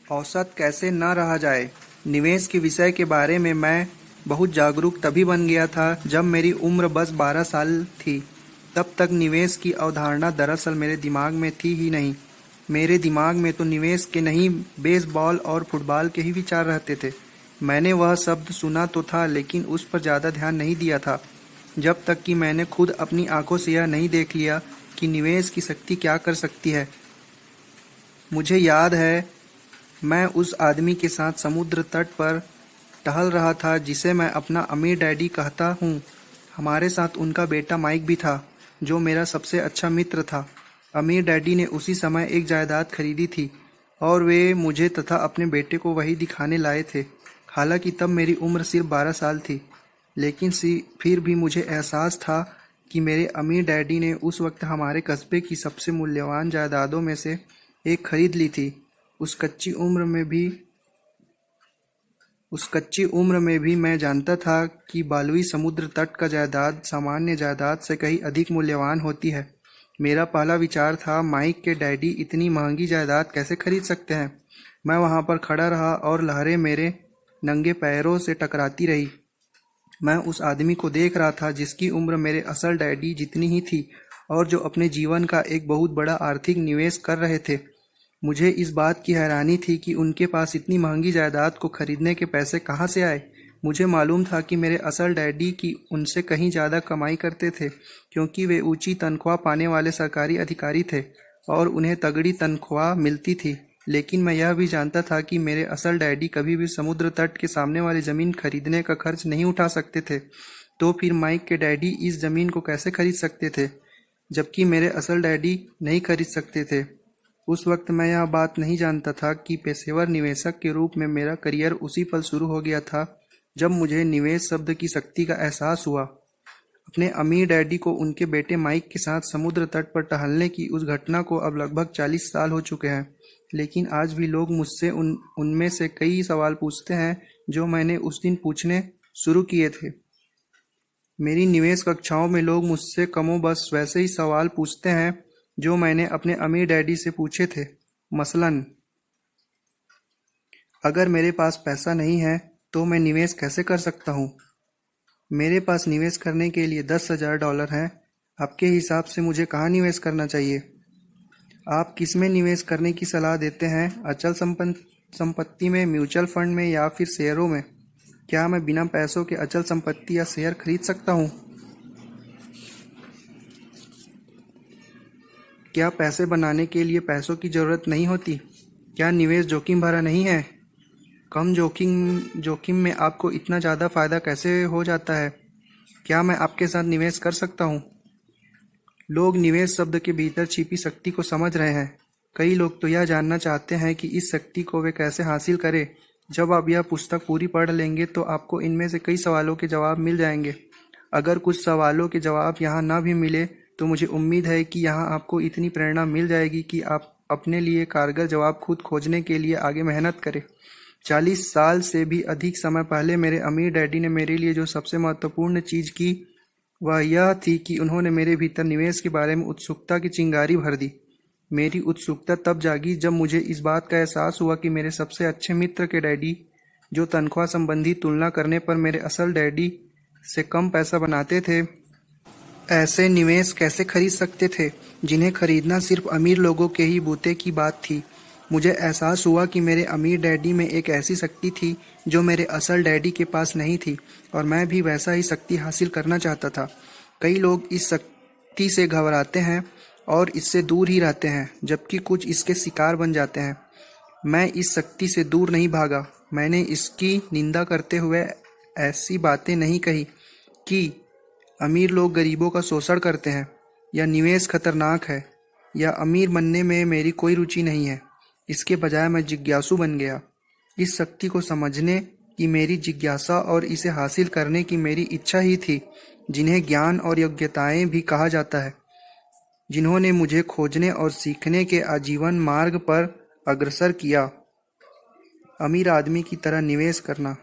औसत कैसे न रहा जाए। निवेश के विषय के बारे में मैं बहुत जागरूक तभी बन गया था जब मेरी उम्र बस 12 साल थी। तब तक निवेश की अवधारणा दरअसल मेरे दिमाग में थी ही नहीं। मेरे दिमाग में तो निवेश के नहीं, बेसबॉल और फुटबॉल के ही विचार रहते थे। मैंने वह शब्द सुना तो था, लेकिन उस पर ज़्यादा ध्यान नहीं दिया था, जब तक कि मैंने खुद अपनी आंखों से यह नहीं देख लिया कि निवेश की शक्ति क्या कर सकती है। मुझे याद है, मैं उस आदमी के साथ समुद्र तट पर टहल रहा था जिसे मैं अपना अमीर डैडी कहता हूँ। हमारे साथ उनका बेटा माइक भी था, जो मेरा सबसे अच्छा मित्र था। अमीर डैडी ने उसी समय एक जायदाद खरीदी थी और वे मुझे तथा अपने बेटे को वही दिखाने लाए थे। हालांकि तब मेरी उम्र सिर्फ 12 साल थी, लेकिन फिर भी मुझे एहसास था कि मेरे अमीर डैडी ने उस वक्त हमारे कस्बे की सबसे मूल्यवान जायदादों में से एक खरीद ली थी। उस कच्ची उम्र में भी मैं जानता था कि बालुई समुद्र तट का जायदाद सामान्य जायदाद से कहीं अधिक मूल्यवान होती है। मेरा पहला विचार था, माइक के डैडी इतनी महंगी जायदाद कैसे खरीद सकते हैं। मैं वहां पर खड़ा रहा और लहरें मेरे नंगे पैरों से टकराती रही। मैं उस आदमी को देख रहा था जिसकी उम्र मेरे असल डैडी जितनी ही थी और जो अपने जीवन का एक बहुत बड़ा आर्थिक निवेश कर रहे थे। मुझे इस बात की हैरानी थी कि उनके पास इतनी महंगी जायदाद को खरीदने के पैसे कहाँ से आए। मुझे मालूम था कि मेरे असल डैडी की उनसे कहीं ज़्यादा कमाई करते थे, क्योंकि वे ऊंची तनख्वाह पाने वाले सरकारी अधिकारी थे और उन्हें तगड़ी तनख्वाह मिलती थी। लेकिन मैं यह भी जानता था कि मेरे असल डैडी कभी भी समुद्र तट के सामने वाली ज़मीन खरीदने का खर्च नहीं उठा सकते थे। तो फिर माइक के डैडी इस ज़मीन को कैसे खरीद सकते थे, जबकि मेरे असल डैडी नहीं खरीद सकते थे। उस वक्त मैं यह बात नहीं जानता था कि पेशेवर निवेशक के रूप में मेरा करियर उसी पल शुरू हो गया था जब मुझे निवेश शब्द की शक्ति का एहसास हुआ। अपने अमीर डैडी को उनके बेटे माइक के साथ समुद्र तट पर टहलने की उस घटना को अब लगभग 40 साल हो चुके हैं, लेकिन आज भी लोग मुझसे उनमें से कई सवाल पूछते हैं जो मैंने उस दिन पूछने शुरू किए थे। मेरी निवेश कक्षाओं में लोग मुझसे कमोबश वैसे ही सवाल पूछते हैं जो मैंने अपने अमीर डैडी से पूछे थे। मसलन, अगर मेरे पास पैसा नहीं है तो मैं निवेश कैसे कर सकता हूँ? मेरे पास निवेश करने के लिए $10,000 हैं। आपके हिसाब से मुझे कहाँ निवेश करना चाहिए? आप किस में निवेश करने की सलाह देते हैं? अचल संपत्ति में, म्यूचुअल फंड में या फिर शेयरों में? क्या मैं बिना पैसों के अचल संपत्ति या शेयर खरीद सकता हूँ? क्या पैसे बनाने के लिए पैसों की ज़रूरत नहीं होती? क्या निवेश जोखिम भरा नहीं है? कम जोखिम में आपको इतना ज़्यादा फायदा कैसे हो जाता है? क्या मैं आपके साथ निवेश कर सकता हूँ? लोग निवेश शब्द के भीतर छिपी शक्ति को समझ रहे हैं। कई लोग तो यह जानना चाहते हैं कि इस शक्ति को वे कैसे हासिल करें। जब आप यह पुस्तक पूरी पढ़ लेंगे तो आपको इनमें से कई सवालों के जवाब मिल जाएंगे। अगर कुछ सवालों के जवाब यहाँ ना भी मिले तो मुझे उम्मीद है कि यहाँ आपको इतनी प्रेरणा मिल जाएगी कि आप अपने लिए कारगर जवाब खुद खोजने के लिए आगे मेहनत करें। 40 साल से भी अधिक समय पहले मेरे अमीर डैडी ने मेरे लिए जो सबसे महत्वपूर्ण चीज़ की वह यह थी कि उन्होंने मेरे भीतर निवेश के बारे में उत्सुकता की चिंगारी भर दी। मेरी उत्सुकता तब जागी जब मुझे इस बात का एहसास हुआ कि मेरे सबसे अच्छे मित्र के डैडी, जो तनख्वाह संबंधी तुलना करने पर मेरे असल डैडी से कम पैसा बनाते थे, ऐसे निवेश कैसे खरीद सकते थे जिन्हें खरीदना सिर्फ अमीर लोगों के ही बूते की बात थी। मुझे एहसास हुआ कि मेरे अमीर डैडी में एक ऐसी शक्ति थी जो मेरे असल डैडी के पास नहीं थी, और मैं भी वैसा ही शक्ति हासिल करना चाहता था। कई लोग इस शक्ति से घबराते हैं और इससे दूर ही रहते हैं, जबकि कुछ इसके शिकार बन जाते हैं। मैं इस शक्ति से दूर नहीं भागा। मैंने इसकी निंदा करते हुए ऐसी बातें नहीं कही कि अमीर लोग गरीबों का शोषण करते हैं, या निवेश खतरनाक है, या अमीर बनने में मेरी कोई रुचि नहीं है। इसके बजाय मैं जिज्ञासु बन गया। इस शक्ति को समझने की मेरी जिज्ञासा और इसे हासिल करने की मेरी इच्छा ही थी, जिन्हें ज्ञान और योग्यताएं भी कहा जाता है, जिन्होंने मुझे खोजने और सीखने के आजीवन मार्ग पर अग्रसर किया। अमीर आदमी की तरह निवेश करना